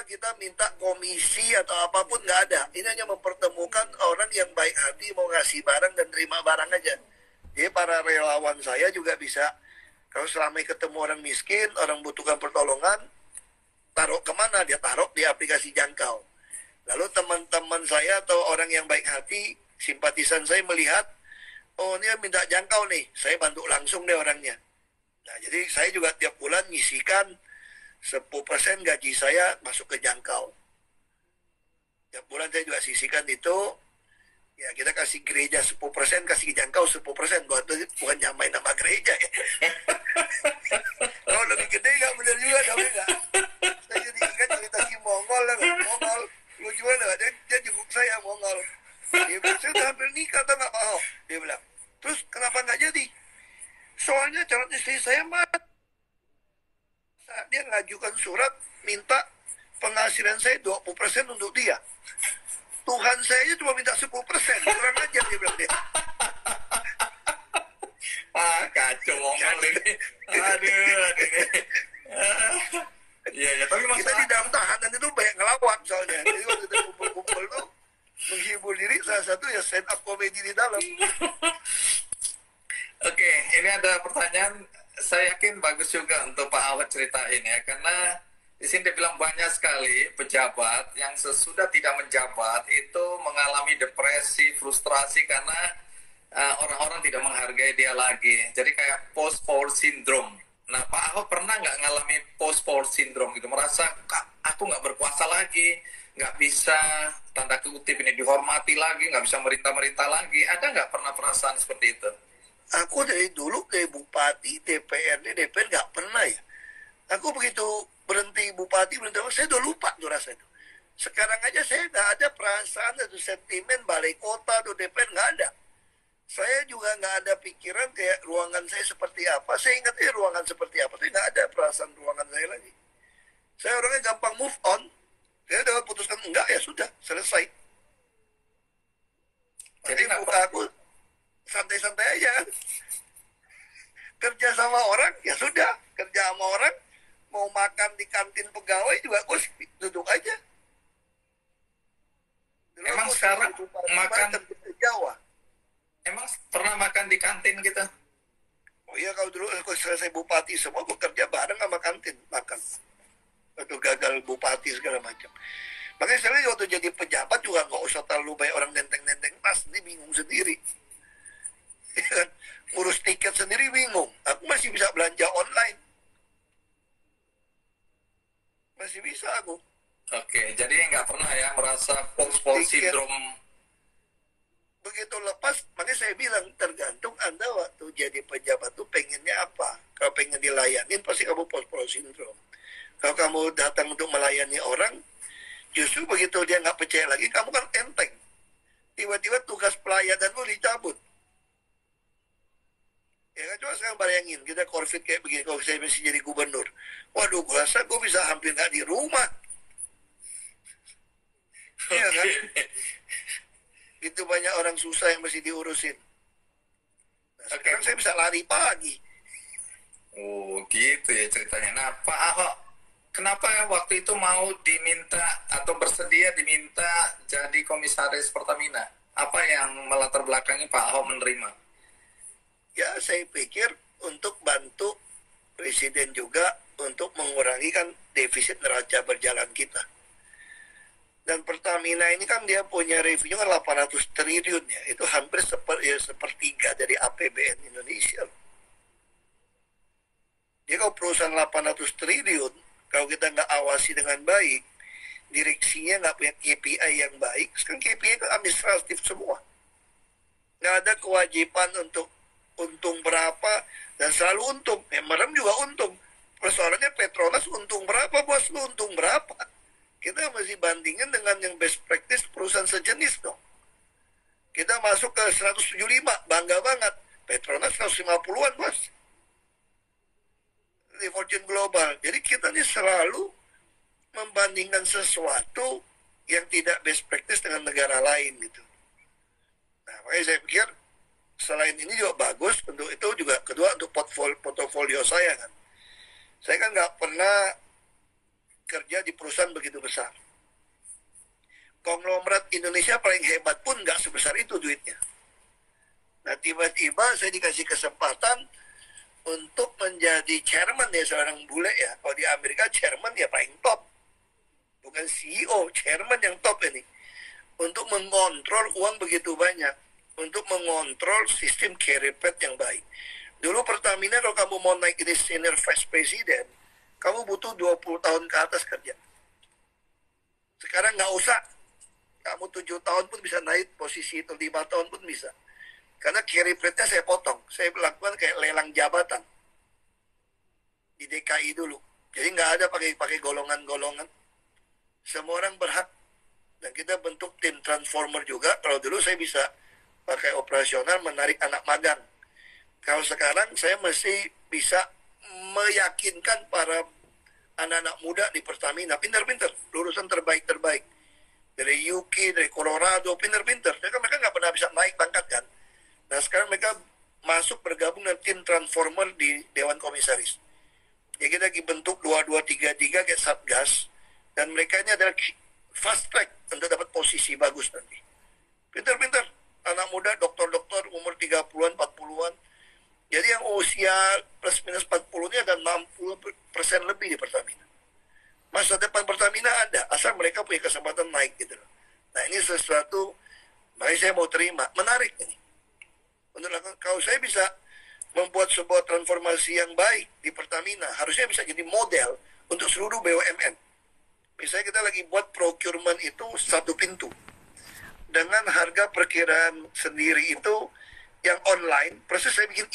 apa kita minta komisi atau apapun, nggak ada. Ini hanya mempertemukan orang yang baik hati mau ngasih barang dan terima barang aja. Jadi para relawan saya juga bisa, kalau selama ketemu orang miskin, orang butuhkan pertolongan, taruh kemana? Dia taruh di aplikasi Jangkau. Lalu teman-teman saya atau orang yang baik hati, simpatisan saya melihat, oh ini minta Jangkau nih, saya bantu langsung deh orangnya. Nah jadi saya juga tiap bulan ngisikan 10% gaji saya masuk ke Jangkau. Tiap bulan saya juga sisihkan itu. Ya kita kasih gereja 10%, kasih Jangkau 10%. Bukan nyamain nama gereja ya. Kalau lebih gede nggak benar juga, tapi nggak. Saya jadi ingat cerita si Mongol lah, Mongol. Lucu lah, dia jenguk saya Mongol. Dia bilang, saya udah hampir nikah atau nggak Pak Ahok? Dia bilang, terus kenapa nggak jadi? Soalnya calon istri saya mati. Dia ngajukan surat minta penghasilan saya 20% untuk dia. Tuhan saya cuma minta 10%, kurang ajar dia bilang dia. Kacau Mongol ini. Aduh. Iya, ya, tapi kita di dalam tahanan itu banyak ngelawak soalnya. Jadi waktu kita kumpul-kumpul tuh menghibur diri, salah satu ya stand up comedy di dalam. Oke, ini ada pertanyaan. Saya yakin bagus juga untuk Pak Ahok ceritain ya, karena di sini dia bilang banyak sekali pejabat yang sesudah tidak menjabat itu mengalami depresi, frustrasi karena orang-orang tidak menghargai dia lagi. Jadi kayak post-power syndrome. Nah, Pak Ahok pernah nggak ngalami post-power syndrome gitu? Merasa, aku nggak berkuasa lagi, nggak bisa, tanda kutip ini, dihormati lagi, nggak bisa merintah-merintah lagi. Ada nggak pernah perasaan seperti itu? Aku dari dulu kayak bupati, DPRD, DPR nggak pernah ya. Aku begitu berhenti bupati, saya udah lupa tuh rasa itu. Sekarang aja saya nggak ada perasaan atau sentimen balai kota atau DPR, nggak ada. Saya juga nggak ada pikiran kayak ruangan saya seperti apa. Saya ingat ruangan seperti apa. Saya nggak ada perasaan ruangan saya lagi. Saya orangnya gampang move on. Saya udah putuskan enggak, ya sudah, selesai. Jadi muka aku santai-santai aja. Kerja sama orang, ya sudah. Kerja sama orang, mau makan di kantin pegawai juga aku duduk aja. Dulu emang sekarang makan di Jawa. Emang pernah makan di kantin gitu? Oh iya, kalau dulu aku selesai bupati semua, aku kerja bareng sama kantin, makan. Waktu gagal bupati segala macam. Makanya saya waktu jadi pejabat juga nggak usah terlalu banyak orang nenteng-nenteng tas, ini bingung sendiri. Ngurus tiket sendiri bingung. Aku masih bisa belanja online. Masih bisa aku. Oke, jadi nggak pernah ya merasa post-power syndrome. Begitu lepas, makanya saya bilang tergantung Anda waktu jadi pejabat tuh pengennya apa. Kalau pengen dilayanin pasti kamu post-power syndrome. Kalau kamu datang untuk melayani orang, justru begitu dia nggak percaya lagi, kamu kan enteng. Tiba-tiba tugas pelayananmu dicabut. Ya kan, coba sekarang bayangin, kita COVID kayak begini, kalau saya masih jadi gubernur. Waduh, gue rasa gue bisa hampir nggak di rumah. Iya kan? Itu banyak orang susah yang mesti diurusin. Nah, sekarang saya bisa lari pagi. Oh gitu ya ceritanya. Nah Pak Ahok, kenapa waktu itu mau diminta atau bersedia diminta jadi komisaris Pertamina? Apa yang melatar belakangi Pak Ahok menerima? Ya saya pikir untuk bantu Presiden juga untuk mengurangi kan defisit neraca berjalan kita. Dan Pertamina ini kan dia punya revenue kan 800 triliun ya. Itu hampir sepertiga dari APBN Indonesia. Jadi kalau perusahaan 800 triliun, kalau kita nggak awasi dengan baik, direksinya nggak punya KPI yang baik, sekarang KPI itu administratif semua. Nggak ada kewajiban untuk untung berapa, dan selalu untung. Merem juga untung. Persoalannya Petronas untung berapa, bos, lu untung berapa? Kita masih bandingin dengan yang best practice perusahaan sejenis dong. Kita masuk ke 175, bangga banget. Petronas 150-an, bos. Di Fortune Global. Jadi kita ini selalu membandingkan sesuatu yang tidak best practice dengan negara lain gitu. Nah, makanya saya pikir selain ini juga bagus untuk itu juga, kedua untuk portofolio saya kan. Saya kan nggak pernah kerja di perusahaan begitu besar. Konglomerat Indonesia paling hebat pun nggak sebesar itu duitnya. Nah, tiba-tiba saya dikasih kesempatan untuk menjadi chairman ya, seorang bule ya. Kalau di Amerika chairman ya paling top. Bukan CEO, chairman yang top ini. Untuk mengontrol uang begitu banyak. Untuk mengontrol sistem carry path yang baik. Dulu Pertamina kalau kamu mau naik jadi senior vice president, kamu butuh 20 tahun ke atas kerja. Sekarang nggak usah. Kamu 7 tahun pun bisa naik posisi itu, 5 tahun pun bisa. Karena carry path-nya saya potong. Saya lakukan kayak lelang jabatan. Di DKI dulu. Jadi nggak ada pakai golongan-golongan. Semua orang berhak. Dan kita bentuk tim transformer juga. Kalau dulu saya bisa pakai operasional menarik anak magang. Kalau sekarang saya mesti bisa meyakinkan para anak-anak muda di Pertamina. Pinter-pinter. Lulusan terbaik-terbaik. Dari UK, dari Colorado, pinter-pinter. Mereka nggak pernah bisa naik pangkat kan. Nah sekarang mereka masuk bergabung dengan tim transformer di Dewan Komisaris. Ya kita bentuk 2233 kayak Satgas. Dan mereka ini adalah fast track untuk dapat posisi bagus nanti. Pinter-pinter. Anak muda, dokter-dokter, umur 30-an, 40-an. Jadi yang usia plus minus 40 ini ada 60% lebih di Pertamina. Masa depan Pertamina ada, asal mereka punya kesempatan naik gitu loh. Nah ini sesuatu, makanya saya mau terima, menarik ini. Kalau saya bisa membuat sebuah transformasi yang baik di Pertamina, harusnya bisa jadi model untuk seluruh BUMN. Misalnya kita lagi buat procurement itu satu pintu. Dengan harga perkiraan sendiri itu yang online, proses saya bikin